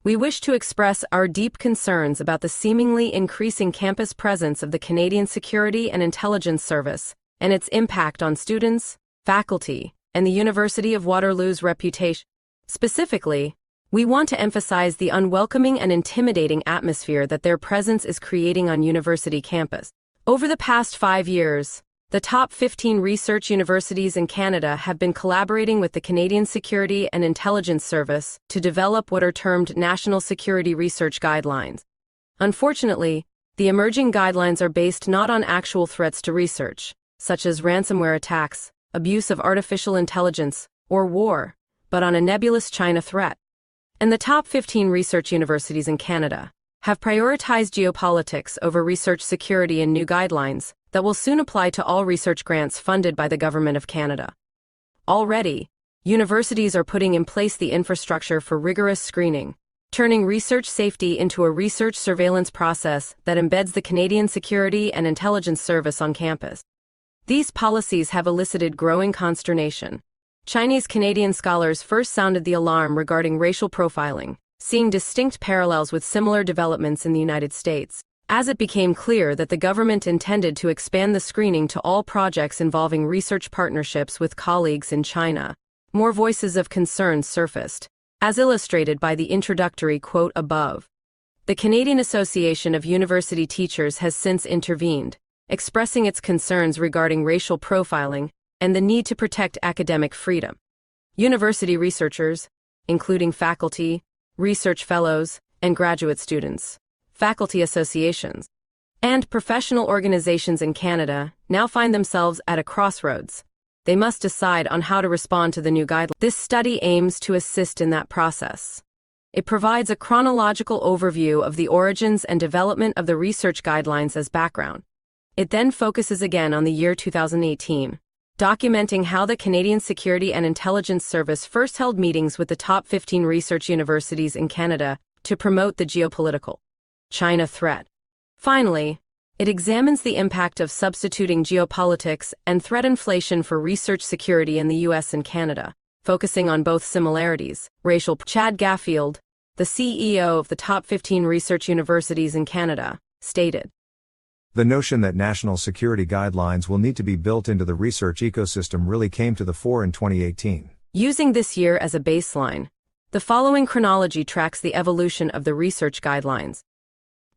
We wish to express our deep concerns about the seemingly increasing campus presence of the Canadian Security and Intelligence Service and its impact on students, faculty, and the University of Waterloo's reputation. Specifically, we want to emphasize the unwelcoming and intimidating atmosphere that their presence is creating on university campus. Over the past 5 years, the top 15 research universities in Canada have been collaborating with the Canadian Security and Intelligence Service to develop what are termed National Security Research Guidelines. Unfortunately, the emerging guidelines are based not on actual threats to research, such as ransomware attacks, abuse of artificial intelligence, or war, but on a nebulous China threat. And the top 15 research universities in Canada have prioritized geopolitics over research security in new guidelines that will soon apply to all research grants funded by the Government of Canada. Already, universities are putting in place the infrastructure for rigorous screening, turning research safety into a research surveillance process that embeds the Canadian Security and Intelligence Service on campus. These policies have elicited growing consternation. Chinese-Canadian scholars first sounded the alarm regarding racial profiling, seeing distinct parallels with similar developments in the United States, as it became clear that the government intended to expand the screening to all projects involving research partnerships with colleagues in China. More voices of concern surfaced, as illustrated by the introductory quote above. The Canadian Association of University Teachers has since intervened, expressing its concerns regarding racial profiling and the need to protect academic freedom. University researchers, including faculty, research fellows, and graduate students, faculty associations, and professional organizations in Canada now find themselves at a crossroads. They must decide on how to respond to the new guidelines. This study aims to assist in that process. It provides a chronological overview of the origins and development of the research guidelines as background. It then focuses again on the year 2018, documenting how the Canadian Security and Intelligence Service first held meetings with the top 15 research universities in Canada to promote the geopolitical China threat. Finally, it examines the impact of substituting geopolitics and threat inflation for research security in the U.S. and Canada, focusing on both similarities. Chad Gaffield, the CEO of the top 15 research universities in Canada, stated, "The notion that national security guidelines will need to be built into the research ecosystem really came to the fore in 2018. Using this year as a baseline, the following chronology tracks the evolution of the research guidelines.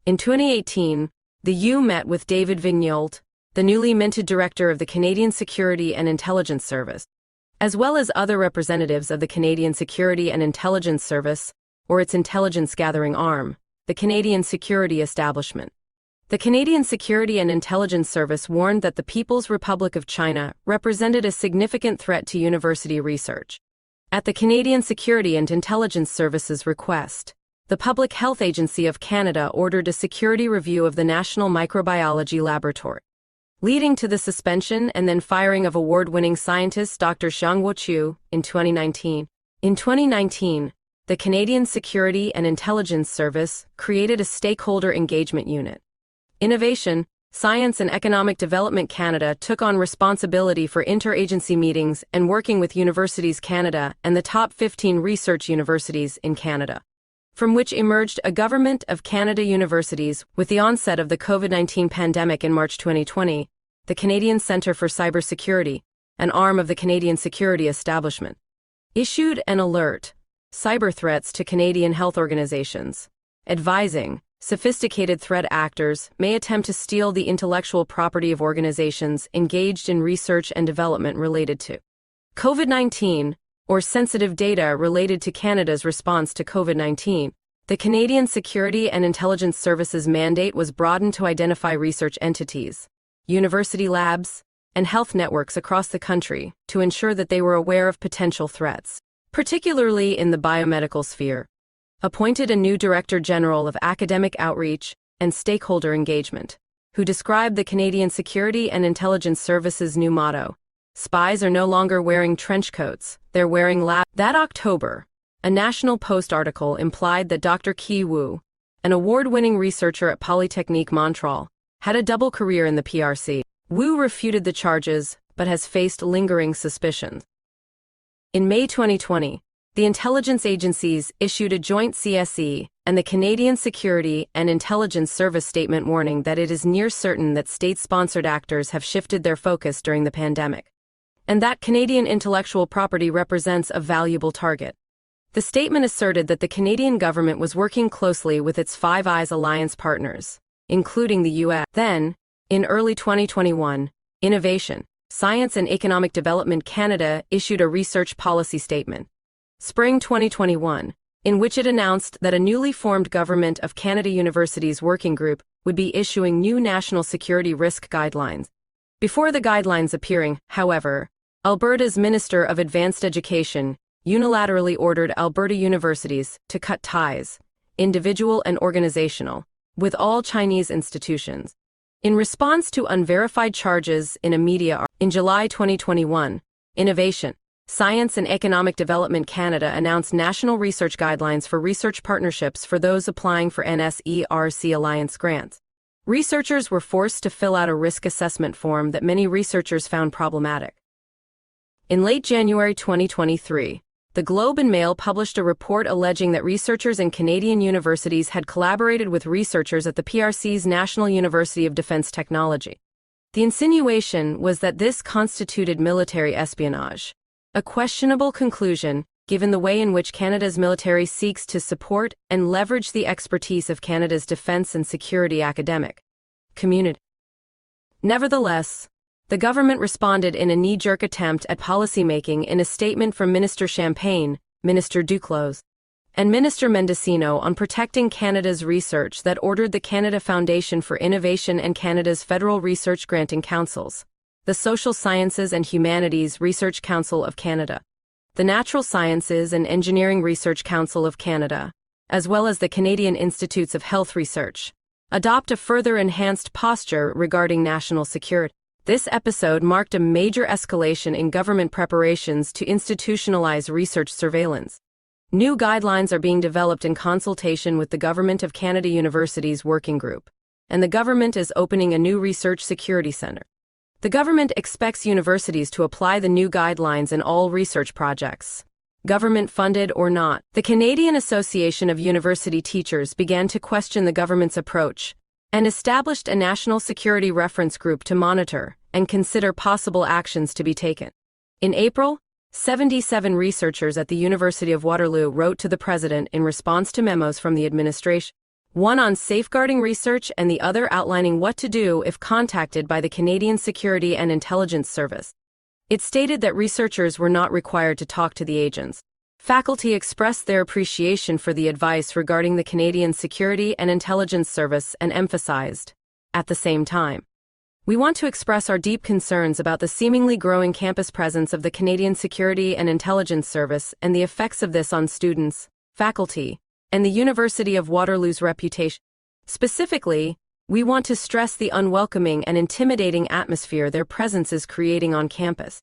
In 2018, the U met with David Vigneault, the newly minted director of the Canadian Security and Intelligence Service, as well as other representatives of the Canadian Security and Intelligence Service, or its intelligence gathering arm, the Canadian Security Establishment. The Canadian Security and Intelligence Service warned that the People's Republic of China represented a significant threat to university research. At the Canadian Security and Intelligence Service's request, the Public Health Agency of Canada ordered a security review of the National Microbiology Laboratory, leading to the suspension and then firing of award-winning scientist Dr. Xiangwo Chu in 2019. In 2019, the Canadian Security and Intelligence Service created a stakeholder engagement unit. Innovation, Science and Economic Development Canada took on responsibility for interagency meetings and working with Universities Canada and the top 15 research universities in Canada, from which emerged a Government of Canada universities. With the onset of the COVID-19 pandemic in March 2020, the Canadian Centre for Cybersecurity, an arm of the Canadian Security Establishment, issued an alert, cyber threats to Canadian health organizations, advising sophisticated threat actors may attempt to steal the intellectual property of organizations engaged in research and development related to COVID-19, or sensitive data related to Canada's response to COVID-19. The Canadian Security and Intelligence Service's mandate was broadened to identify research entities, university labs, and health networks across the country to ensure that they were aware of potential threats, particularly in the biomedical sphere. Appointed a new Director General of Academic Outreach and Stakeholder Engagement, who described the Canadian Security and Intelligence Service's new motto, "Spies are no longer wearing trench coats, they're wearing lab." That October, a National Post article implied that Dr. Tyee Wu, an award-winning researcher at Polytechnique Montreal, had a double career in the PRC. Wu refuted the charges, but has faced lingering suspicions. In May 2020, the intelligence agencies issued a joint CSE and the Canadian Security and Intelligence Service statement warning that it is near certain that state-sponsored actors have shifted their focus during the pandemic, and that Canadian intellectual property represents a valuable target. The statement asserted that the Canadian government was working closely with its Five Eyes alliance partners, including the U.S. Then, in early 2021, Innovation, Science and Economic Development Canada issued a research policy statement, Spring 2021, in which it announced that a newly formed Government of Canada Universities Working Group would be issuing new national security risk guidelines. Before the guidelines appearing, however, Alberta's Minister of Advanced Education unilaterally ordered Alberta universities to cut ties, individual and organizational, with all Chinese institutions. In response to unverified charges in a media article, in July 2021, Innovation, Science and Economic Development Canada announced national research guidelines for research partnerships for those applying for NSERC Alliance grants. Researchers were forced to fill out a risk assessment form that many researchers found problematic. In late January 2023, the Globe and Mail published a report alleging that researchers in Canadian universities had collaborated with researchers at the PRC's National University of Defence Technology. The insinuation was that this constituted military espionage, a questionable conclusion given the way in which Canada's military seeks to support and leverage the expertise of Canada's defence and security academic community. Nevertheless, the government responded in a knee-jerk attempt at policymaking in a statement from Minister Champagne, Minister Duclos, and Minister Mendicino on protecting Canada's research that ordered the Canada Foundation for Innovation and Canada's Federal Research Granting Councils, the Social Sciences and Humanities Research Council of Canada, the Natural Sciences and Engineering Research Council of Canada, as well as the Canadian Institutes of Health Research, adopt a further enhanced posture regarding national security. This episode marked a major escalation in government preparations to institutionalize research surveillance. New guidelines are being developed in consultation with the Government of Canada Universities Working Group, and the government is opening a new research security centre. The government expects universities to apply the new guidelines in all research projects, government-funded or not. The Canadian Association of University Teachers began to question the government's approach and established a national security reference group to monitor and consider possible actions to be taken. In April, 77 researchers at the University of Waterloo wrote to the President in response to memos from the administration, one on safeguarding research and the other outlining what to do if contacted by the Canadian Security and Intelligence Service. It stated that researchers were not required to talk to the agents. Faculty expressed their appreciation for the advice regarding the Canadian Security and Intelligence Service and emphasized, at the same time, we want to express our deep concerns about the seemingly growing campus presence of the Canadian Security and Intelligence Service and the effects of this on students, faculty, and the University of Waterloo's reputation. Specifically, we want to stress the unwelcoming and intimidating atmosphere their presence is creating on campus.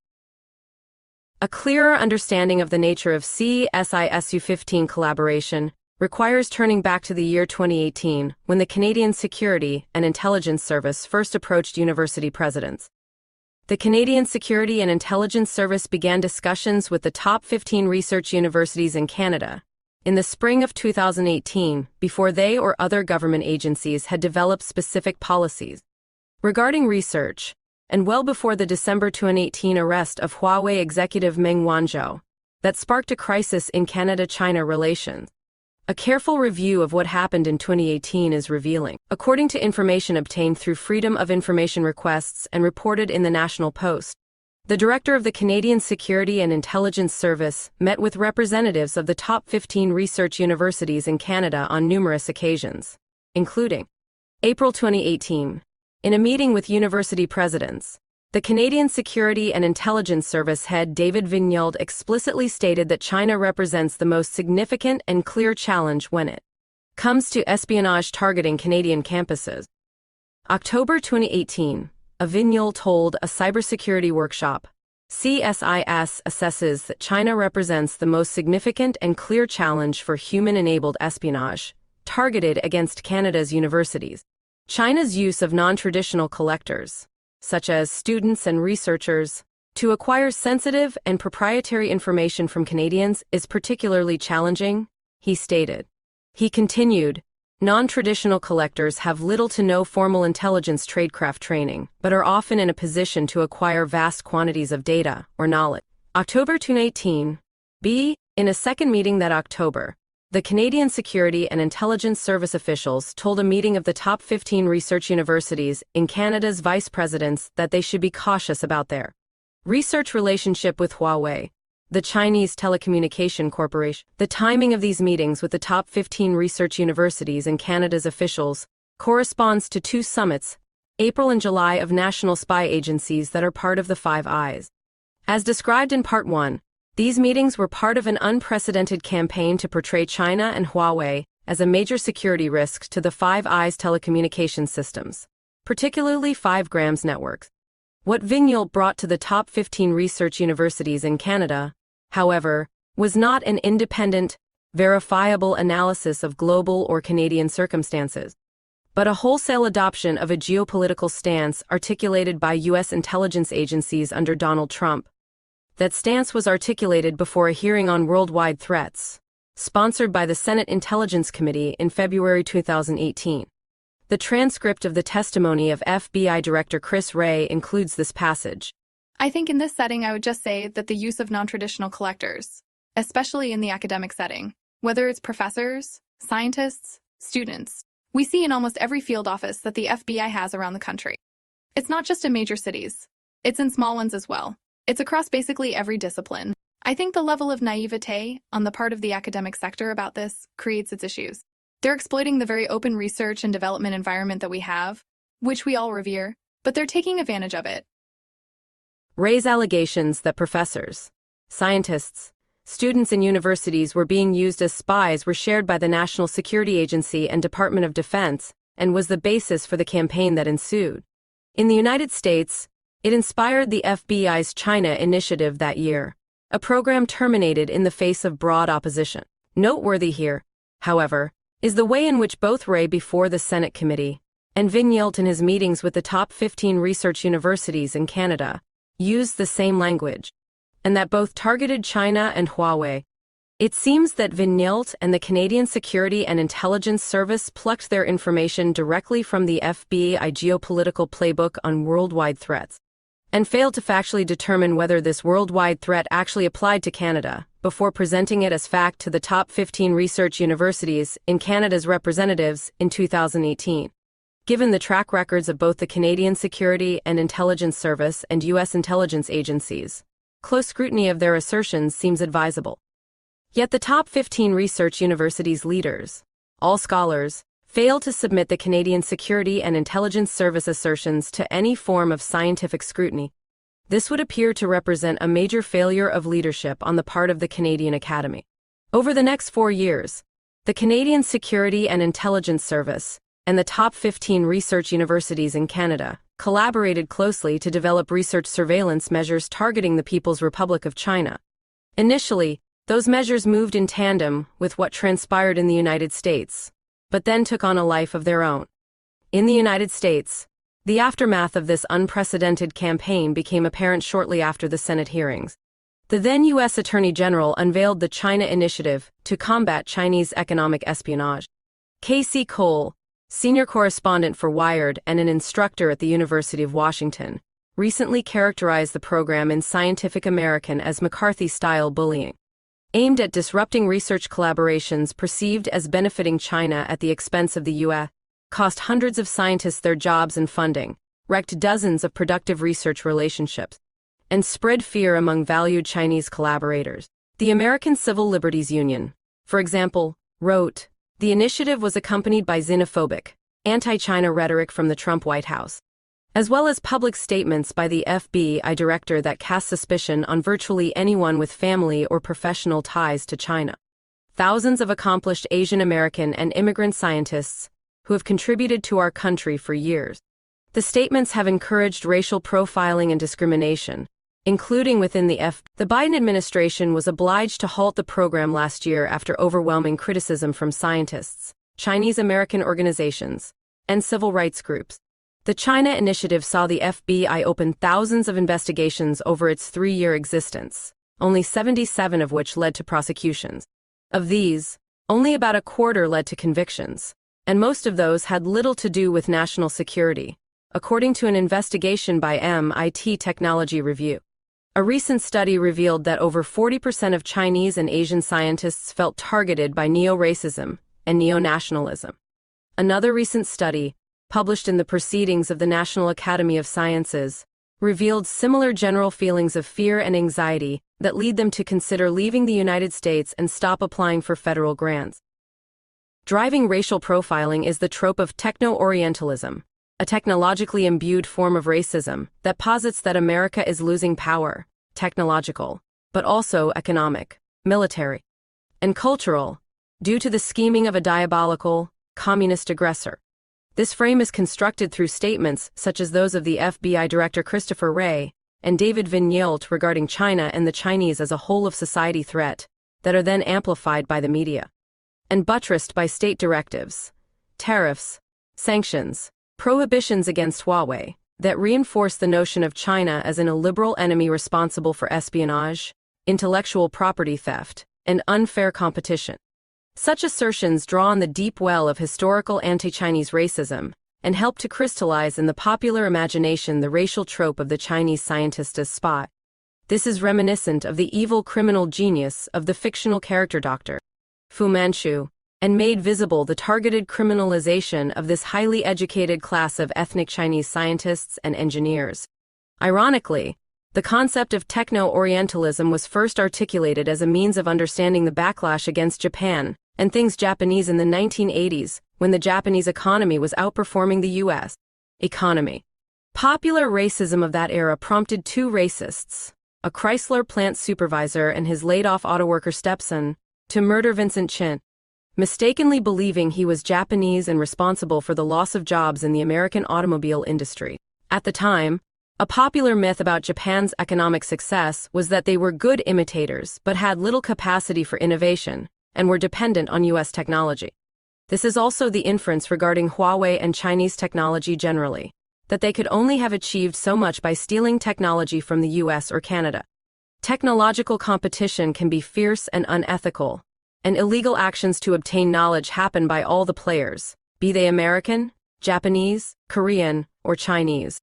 A clearer understanding of the nature of CSISU-15 collaboration requires turning back to the year 2018, when the Canadian Security and Intelligence Service first approached university presidents. The Canadian Security and Intelligence Service began discussions with the top 15 research universities in Canada in the spring of 2018, before they or other government agencies had developed specific policies regarding research, and well before the December 2018 arrest of Huawei executive Meng Wanzhou, that sparked a crisis in Canada-China relations. A careful review of what happened in 2018 is revealing. According to information obtained through Freedom of Information requests and reported in the National Post, the director of the Canadian Security and Intelligence Service met with representatives of the top 15 research universities in Canada on numerous occasions, including April 2018. In a meeting with university presidents, the Canadian Security and Intelligence Service head David Vigneault explicitly stated that China represents the most significant and clear challenge when it comes to espionage targeting Canadian campuses. October 2018, Vigneault told a cybersecurity workshop, CSIS assesses that China represents the most significant and clear challenge for human-enabled espionage targeted against Canada's universities. China's use of non-traditional collectors, such as students and researchers, To acquire sensitive and proprietary information from Canadians is particularly challenging, he stated. He continued, non-traditional collectors have little to no formal intelligence tradecraft training, but are often in a position to acquire vast quantities of data or knowledge. October 2018. In a second meeting that October, the Canadian Security and Intelligence Service officials told a meeting of the top 15 research universities in Canada's vice presidents that they should be cautious about their research relationship with Huawei, the Chinese telecommunication corporation. The timing of these meetings with the top 15 research universities and Canada's officials corresponds to two summits, April and July, of national spy agencies that are part of the Five Eyes. As described in Part 1, these meetings were part of an unprecedented campaign to portray China and Huawei as a major security risk to the Five Eyes telecommunications systems, particularly 5G's networks. What Vignal brought to the top 15 research universities in Canada, however, was not an independent, verifiable analysis of global or Canadian circumstances, but a wholesale adoption of a geopolitical stance articulated by U.S. intelligence agencies under Donald Trump. That stance was articulated before a hearing on worldwide threats, sponsored by the Senate Intelligence Committee in February 2018. The transcript of the testimony of FBI Director Chris Wray includes this passage. I think in this setting I would just say that the use of non-traditional collectors, especially in the academic setting, whether it's professors, scientists, students, we see in almost every field office that the FBI has around the country. It's not just in major cities. It's in small ones as well. It's across basically every discipline. I think the level of naivete on the part of the academic sector about this creates its issues. They're exploiting the very open research and development environment that we have, which we all revere, but they're taking advantage of it. Ray's allegations that professors, scientists, students in universities were being used as spies were shared by the National Security Agency and Department of Defense, and was the basis for the campaign that ensued. In the United States, it inspired the FBI's China initiative that year, a program terminated in the face of broad opposition. Noteworthy here, however, is the way in which both Ray before the Senate committee and Vignalt in his meetings with the top 15 research universities in Canada used the same language, and that both targeted China and Huawei. It seems that Vignalt and the Canadian Security and Intelligence Service plucked their information directly from the FBI geopolitical playbook on worldwide threats, and failed to factually determine whether this worldwide threat actually applied to Canada, before presenting it as fact to the top 15 research universities in Canada's representatives in 2018. Given the track records of both the Canadian Security and Intelligence Service and U.S. intelligence agencies, close scrutiny of their assertions seems advisable. Yet the top 15 research universities' leaders, all scholars, fail to submit the Canadian Security and Intelligence Service assertions to any form of scientific scrutiny. This would appear to represent a major failure of leadership on the part of the Canadian Academy. Over the next 4 years, the Canadian Security and Intelligence Service and the top 15 research universities in Canada collaborated closely to develop research surveillance measures targeting the People's Republic of China. Initially, those measures moved in tandem with what transpired in the United States, but then took on a life of their own. In the United States, the aftermath of this unprecedented campaign became apparent shortly after the Senate hearings. The then U.S. Attorney General unveiled the China Initiative to combat Chinese economic espionage. K.C. Cole, senior correspondent for Wired and an instructor at the University of Washington, recently characterized the program in Scientific American as McCarthy-style bullying, aimed at disrupting research collaborations perceived as benefiting China at the expense of the U.S., cost hundreds of scientists their jobs and funding, wrecked dozens of productive research relationships, and spread fear among valued Chinese collaborators. The American Civil Liberties Union, for example, wrote, "The initiative was accompanied by xenophobic, anti-China rhetoric from the Trump White House, as well as public statements by the FBI director that cast suspicion on virtually anyone with family or professional ties to China. Thousands of accomplished Asian American and immigrant scientists who have contributed to our country for years. The statements have encouraged racial profiling and discrimination, including within the The Biden administration was obliged to halt the program last year after overwhelming criticism from scientists, Chinese American organizations, and civil rights groups. The China initiative saw the FBI open thousands of investigations over its 3-year existence, only 77 of which led to prosecutions. Of these, only about a quarter led to convictions, and most of those had little to do with national security, according to an investigation by MIT Technology Review. A recent study revealed that over 40% of Chinese and Asian scientists felt targeted by neo-racism and neo-nationalism. Another recent study, published in the Proceedings of the National Academy of Sciences, revealed similar general feelings of fear and anxiety that lead them to consider leaving the United States and stop applying for federal grants. Driving racial profiling is the trope of techno-Orientalism, a technologically imbued form of racism that posits that America is losing power, technological, but also economic, military, and cultural, due to the scheming of a diabolical, communist aggressor. This frame is constructed through statements such as those of the FBI Director Christopher Wray and David Vigneault regarding China and the Chinese as a whole-of-society threat that are then amplified by the media and buttressed by state directives, tariffs, sanctions, prohibitions against Huawei that reinforce the notion of China as an illiberal enemy responsible for espionage, intellectual property theft, and unfair competition. Such assertions draw on the deep well of historical anti-Chinese racism and help to crystallize in the popular imagination the racial trope of the Chinese scientist as spy. This is reminiscent of the evil criminal genius of the fictional character Dr. Fu Manchu, and made visible the targeted criminalization of this highly educated class of ethnic Chinese scientists and engineers. Ironically, the concept of techno-Orientalism was first articulated as a means of understanding the backlash against Japan and things Japanese in the 1980s, when the Japanese economy was outperforming the U.S. economy. Popular racism of that era prompted two racists, a Chrysler plant supervisor and his laid-off autoworker stepson, to murder Vincent Chin, mistakenly believing he was Japanese and responsible for the loss of jobs in the American automobile industry. At the time, a popular myth about Japan's economic success was that they were good imitators but had little capacity for innovation and were dependent on U.S. technology. This is also the inference regarding Huawei and Chinese technology generally, that they could only have achieved so much by stealing technology from the U.S. or Canada. Technological competition can be fierce and unethical, and illegal actions to obtain knowledge happen by all the players, be they American, Japanese, Korean, or Chinese.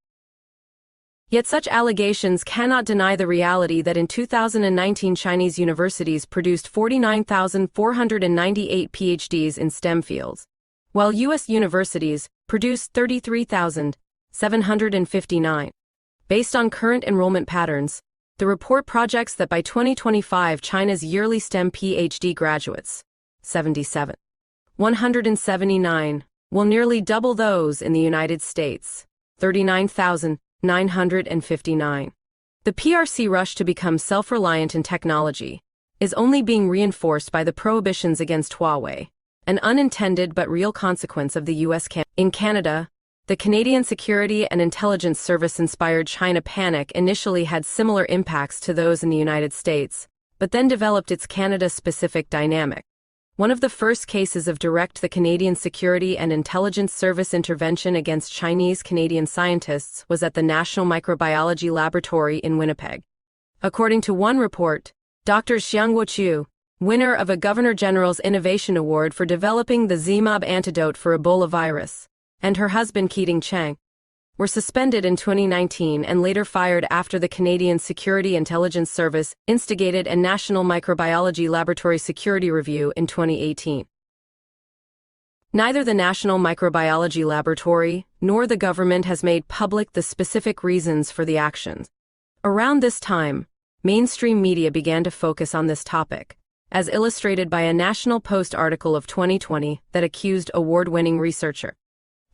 Yet such allegations cannot deny the reality that in 2019 Chinese universities produced 49,498 PhDs in STEM fields, while U.S. universities produced 33,759. Based on current enrollment patterns, the report projects that by 2025 China's yearly STEM PhD graduates, 77, 179, will nearly double those in the United States, 39,959. The PRC rush to become self-reliant in technology is only being reinforced by the prohibitions against Huawei, an unintended but real consequence of the U.S. In Canada, the Canadian Security and Intelligence Service-inspired China panic initially had similar impacts to those in the United States, but then developed its Canada-specific dynamic. One of the first cases of the Canadian Security and Intelligence Service intervention against Chinese-Canadian scientists was at the National Microbiology Laboratory in Winnipeg. According to one report, Dr. Xiang Woqiu, winner of a Governor General's Innovation Award for developing the Zmapp antidote for Ebola virus, and her husband Keating Chang, were suspended in 2019 and later fired after the Canadian Security Intelligence Service instigated a National Microbiology Laboratory Security Review in 2018. Neither the National Microbiology Laboratory nor the government has made public the specific reasons for the actions. Around this time, mainstream media began to focus on this topic, as illustrated by a National Post article of 2020 that accused award-winning researcher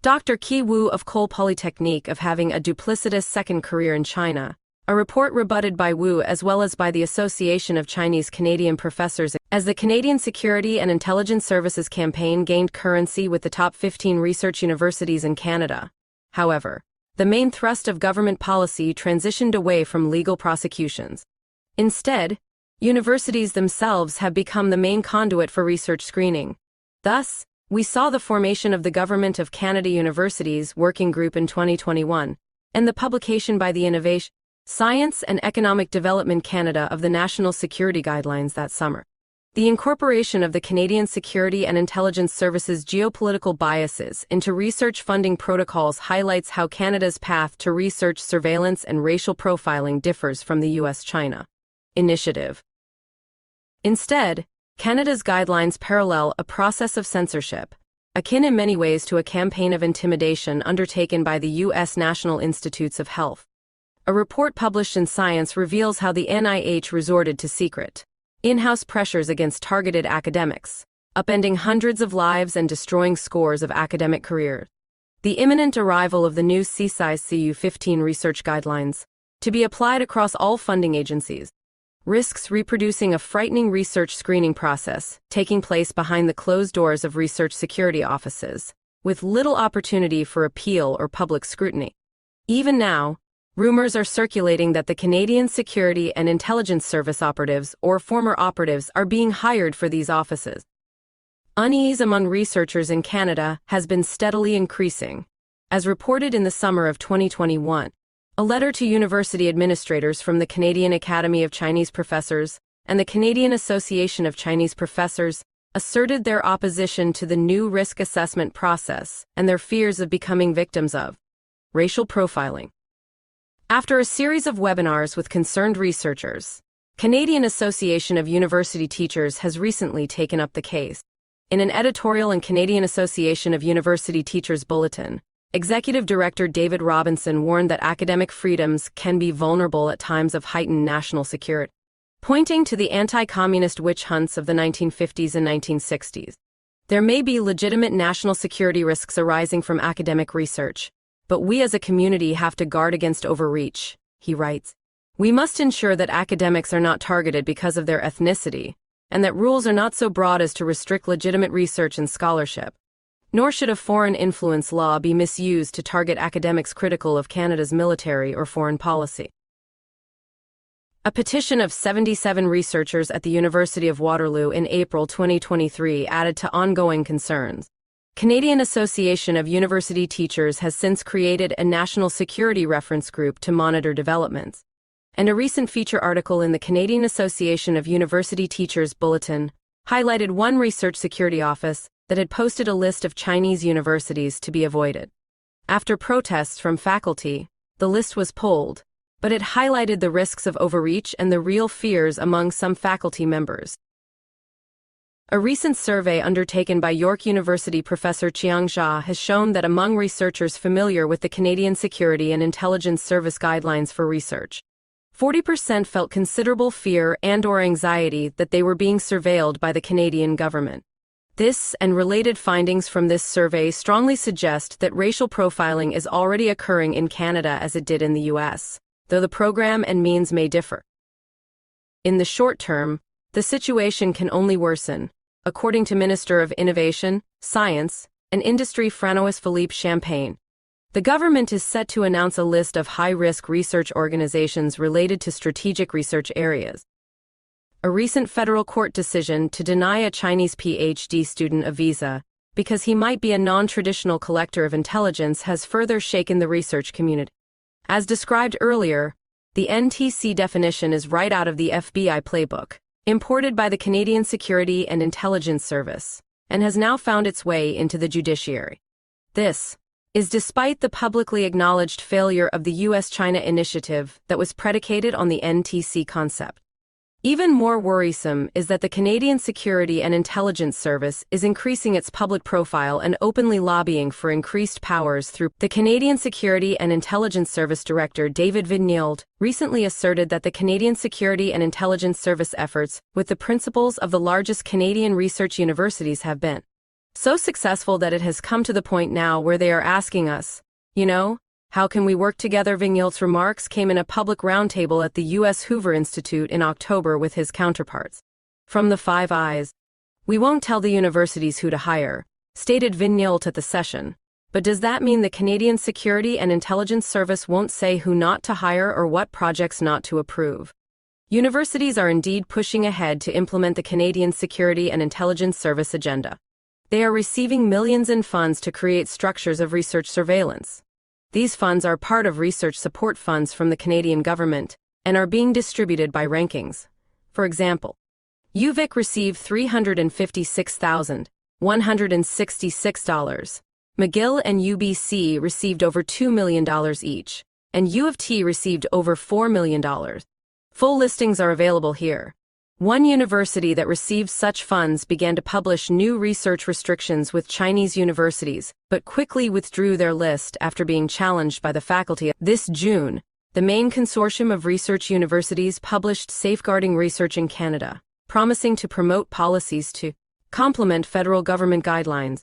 Dr. Qi Wu of Seoul Polytechnique of having a duplicitous second career in China, a report rebutted by Wu as well as by the Association of Chinese Canadian Professors. As the Canadian Security and Intelligence Services campaign gained currency with the top 15 research universities in Canada, however, the main thrust of government policy transitioned away from legal prosecutions. Instead, universities themselves have become the main conduit for research screening. Thus, We saw the formation of the Government of Canada Universities Working Group in 2021, and the publication by the Innovation, Science and Economic Development Canada of the National Security Guidelines that summer. The incorporation of the Canadian Security and Intelligence Service's geopolitical biases into research funding protocols highlights how Canada's path to research surveillance and racial profiling differs from the US-China initiative. Instead, Canada's guidelines parallel a process of censorship, akin in many ways to a campaign of intimidation undertaken by the U.S. National Institutes of Health. A report published in Science reveals how the NIH resorted to secret, in-house pressures against targeted academics, upending hundreds of lives and destroying scores of academic careers. The imminent arrival of the new CAUT 15 research guidelines, to be applied across all funding agencies, risks reproducing a frightening research screening process taking place behind the closed doors of research security offices, with little opportunity for appeal or public scrutiny. Even now, rumors are circulating that the Canadian Security and Intelligence Service operatives or former operatives are being hired for these offices. Unease among researchers in Canada has been steadily increasing. As reported in the summer of 2021, a letter to university administrators from the Canadian Academy of Chinese Professors and the Canadian Association of Chinese Professors asserted their opposition to the new risk assessment process and their fears of becoming victims of racial profiling. After a series of webinars with concerned researchers, Canadian Association of University Teachers has recently taken up the case. In an editorial in Canadian Association of University Teachers Bulletin, Executive Director David Robinson warned that academic freedoms can be vulnerable at times of heightened national security, pointing to the anti-communist witch hunts of the 1950s and 1960s. There may be legitimate national security risks arising from academic research, but we as a community have to guard against overreach, he writes. We must ensure that academics are not targeted because of their ethnicity, and that rules are not so broad as to restrict legitimate research and scholarship. Nor should a foreign influence law be misused to target academics critical of Canada's military or foreign policy. A petition of 77 researchers at the University of Waterloo in April 2023 added to ongoing concerns. Canadian Association of University Teachers has since created a national security reference group to monitor developments. And a recent feature article in the Canadian Association of University Teachers Bulletin highlighted one research security office that had posted a list of Chinese universities to be avoided. After protests from faculty, the list was pulled, but it highlighted the risks of overreach and the real fears among some faculty members. A recent survey undertaken by York University professor Chung has shown that among researchers familiar with the Canadian Security and Intelligence Service guidelines for research, 40% felt considerable fear and/or anxiety that they were being surveilled by the Canadian government. This and related findings from this survey strongly suggest that racial profiling is already occurring in Canada as it did in the US, though the program and means may differ. In the short term, the situation can only worsen, according to Minister of Innovation, Science, and Industry François-Philippe Champagne. The government is set to announce a list of high-risk research organizations related to strategic research areas. A recent federal court decision to deny a Chinese PhD student a visa because he might be a non-traditional collector of intelligence has further shaken the research community. As described earlier, the NTC definition is right out of the FBI playbook, imported by the Canadian Security and Intelligence Service, and has now found its way into the judiciary. This is despite the publicly acknowledged failure of the US-China initiative that was predicated on the NTC concept. Even more worrisome is that the Canadian Security and Intelligence Service is increasing its public profile and openly lobbying for increased powers through the Canadian Security and Intelligence Service Director David Vigneault recently asserted that the Canadian Security and Intelligence Service efforts with the principals of the largest Canadian research universities have been so successful that it has come to the point now where they are asking us, how can we work together? Vigneault's remarks came in a public roundtable at the U.S. Hoover Institute in October with his counterparts. From the Five Eyes, we won't tell the universities who to hire, stated Vigneault at the session. But does that mean the Canadian Security and Intelligence Service won't say who not to hire or what projects not to approve? Universities are indeed pushing ahead to implement the Canadian Security and Intelligence Service agenda. They are receiving millions in funds to create structures of research surveillance. These funds are part of research support funds from the Canadian government and are being distributed by rankings. For example, UVic received $356,166. McGill and UBC received over $2 million each, and U of T received over $4 million. Full listings are available here. One university that received such funds began to publish new research restrictions with Chinese universities, but quickly withdrew their list after being challenged by the faculty. This June, the main consortium of research universities published Safeguarding Research in Canada, promising to promote policies to complement federal government guidelines,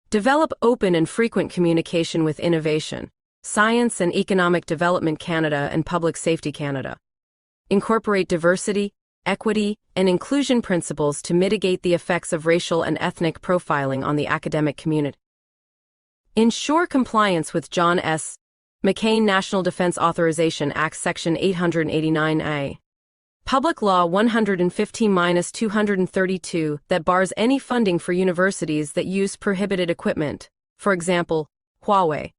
develop open and frequent communication with Innovation, Science and Economic Development Canada and Public Safety Canada, incorporate diversity, equity, and inclusion principles to mitigate the effects of racial and ethnic profiling on the academic community. Ensure compliance with John S. McCain National Defense Authorization Act Section 889A. Public Law 115-232 that bars any funding for universities that use prohibited equipment, for example, Huawei.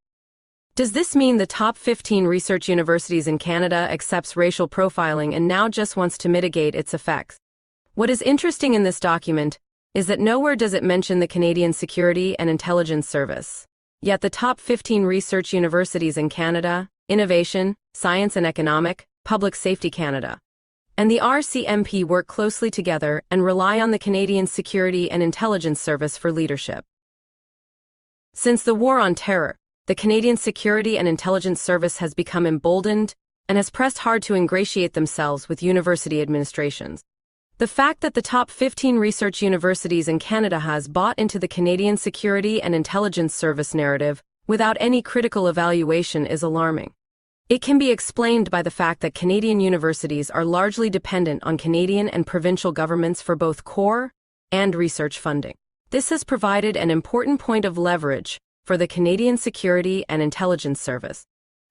Does this mean the top 15 research universities in Canada accepts racial profiling and now just wants to mitigate its effects? What is interesting in this document is that nowhere does it mention the Canadian Security and Intelligence Service. Yet the top 15 research universities in Canada, Innovation, Science and Economic, Public Safety Canada, and the RCMP work closely together and rely on the Canadian Security and Intelligence Service for leadership. Since the War on Terror, the Canadian Security and Intelligence Service has become emboldened and has pressed hard to ingratiate themselves with university administrations. The fact that the top 15 research universities in Canada has bought into the Canadian Security and Intelligence Service narrative without any critical evaluation is alarming. It can be explained by the fact that Canadian universities are largely dependent on Canadian and provincial governments for both core and research funding. This has provided an important point of leverage for the Canadian Security and Intelligence Service.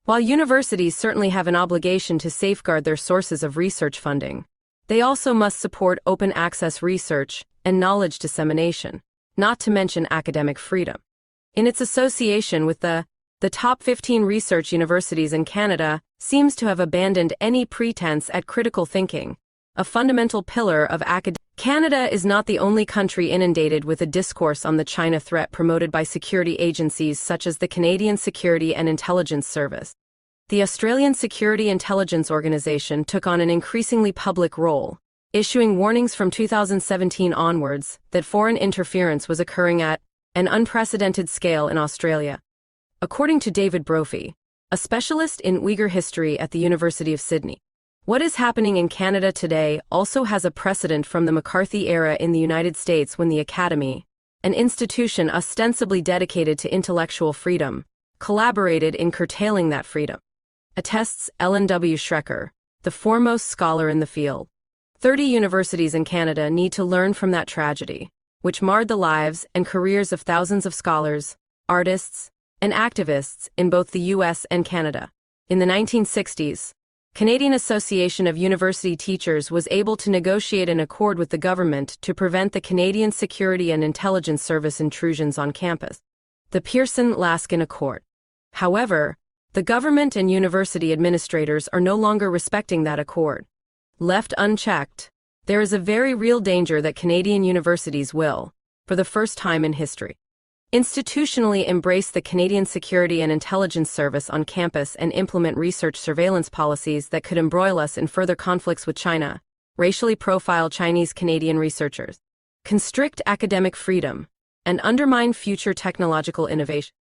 While universities certainly have an obligation to safeguard their sources of research funding, they also must support open access research and knowledge dissemination, not to mention academic freedom. In its association with the top 15 research universities in Canada seems to have abandoned any pretense at critical thinking, a fundamental pillar of academia. Canada is not the only country inundated with a discourse on the China threat promoted by security agencies such as the Canadian Security and Intelligence Service. The Australian Security Intelligence Organization took on an increasingly public role, issuing warnings from 2017 onwards that foreign interference was occurring at an unprecedented scale in Australia. According to David Brophy, a specialist in Uyghur history at the University of Sydney, what is happening in Canada today also has a precedent from the McCarthy era in the United States when the Academy, an institution ostensibly dedicated to intellectual freedom, collaborated in curtailing that freedom. Attests Ellen W. Schrecker, the foremost scholar in the field. 30 universities in Canada need to learn from that tragedy, which marred the lives and careers of thousands of scholars, artists, and activists in both the U.S. and Canada. In the 1960s, Canadian Association of University Teachers was able to negotiate an accord with the government to prevent the Canadian Security and Intelligence Service intrusions on campus, the Pearson-Laskin Accord. However, the government and university administrators are no longer respecting that accord. Left unchecked, there is a very real danger that Canadian universities will, for the first time in history, institutionally embrace the Canadian Security and Intelligence Service on campus and implement research surveillance policies that could embroil us in further conflicts with China, racially profile Chinese Canadian researchers, constrict academic freedom, and undermine future technological innovation.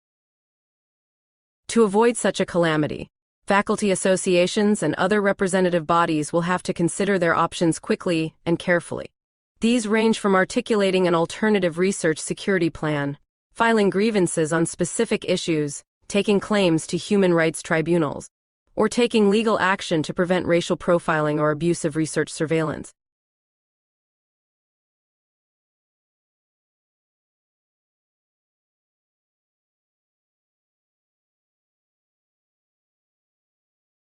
To avoid such a calamity, faculty associations and other representative bodies will have to consider their options quickly and carefully. These range from articulating an alternative research security plan, filing grievances on specific issues, taking claims to human rights tribunals, or taking legal action to prevent racial profiling or abusive research surveillance.